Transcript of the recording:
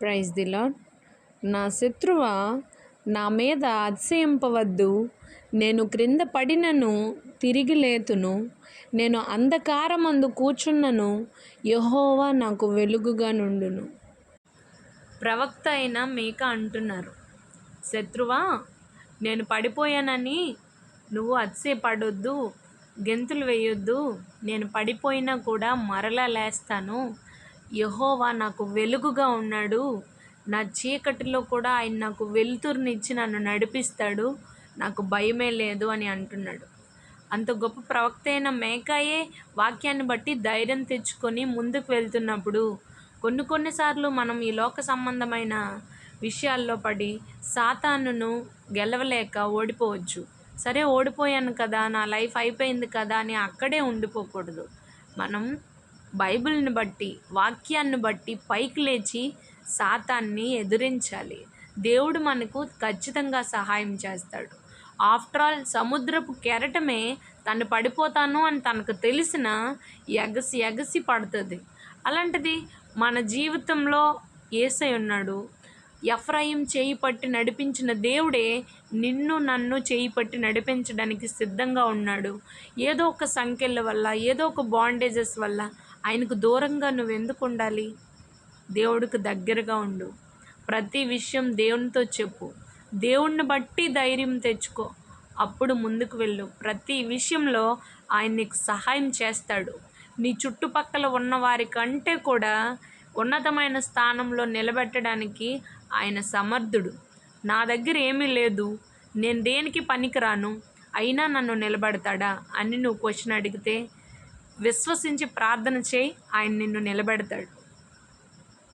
Praise the lord. నా శత్రువా, నా మీద అతిశయింపవద్దు. నేను క్రింద పడినను తిరిగి లేతును. నేను అంధకారమందు కూర్చున్నను, యెహోవా నాకు వెలుగుగా నుండును. ప్రవక్త అయిన మీకా అంటున్నారు, శత్రువా, నేను పడిపోయానని నువ్వు అతిశయపడొద్దు, గెంతులు వేయొద్దు. నేను పడిపోయినా కూడా మరలా లేస్తాను. యెహోవా నాకు వెలుగుగా ఉన్నాడు. నా చీకటిలో కూడా ఆయన నాకు వెలుతురునిచ్చి నన్ను నడిపిస్తాడు. నాకు భయమే లేదు అని అంటున్నాడు. అంత గొప్ప ప్రవక్త అయిన మీకాయే వాక్యాన్ని బట్టి ధైర్యం తెచ్చుకొని ముందుకు వెళ్తున్నప్పుడు కొన్నిసార్లు మనం ఈ లోక సంబంధమైన విషయాల్లో పడి సాతానును గెలవలేక ఓడిపోవచ్చు. సరే, ఓడిపోయాను కదా, నా లైఫ్ అయిపోయింది కదా అని అక్కడే ఉండిపోకూడదు. మనం బైబిల్ని బట్టి, వాక్యాన్ని బట్టి పైకి లేచి సాతాన్ని ఎదిరించాలి. దేవుడు మనకు ఖచ్చితంగా సహాయం చేస్తాడు. ఆఫ్టర్ ఆల్, సముద్రపు కెరటమే తను పడిపోతాను అని తనకు తెలిసిన ఎగసి పడుతుంది. అలాంటిది మన జీవితంలో యేసయ్య ఉన్నాడు. ఎఫ్రాయిం చేయి పట్టి నడిపించిన దేవుడే నిన్ను నన్ను చేయి పట్టి నడిపించడానికి సిద్ధంగా ఉన్నాడు. ఏదో ఒక సంఖ్యల వల్ల, ఏదో ఒక బాండేజెస్ వల్ల ఆయనకు దూరంగా నువ్వు ఎందుకు ఉండాలి? దేవుడికి దగ్గరగా ఉండు. ప్రతి విషయం దేవునితో చెప్పు. దేవుణ్ణి బట్టి ధైర్యం తెచ్చుకో. అప్పుడు ముందుకు వెళ్ళు. ప్రతి విషయంలో ఆయన నీకు సహాయం చేస్తాడు. నీ చుట్టుపక్కల ఉన్న వారి కంటే కూడా ఉన్నతమైన స్థానంలో నిలబెట్టడానికి ఆయన సమర్థుడు. నా దగ్గర ఏమీ లేదు, నేను దేనికి పనికిరాను, అయినా నన్ను నిలబెడతాడా అని నువ్వు క్వశ్చన్ అడిగితే విశ్వసించి ప్రార్థన చేయి, ఆయన నిన్ను నిలబెడతాడు.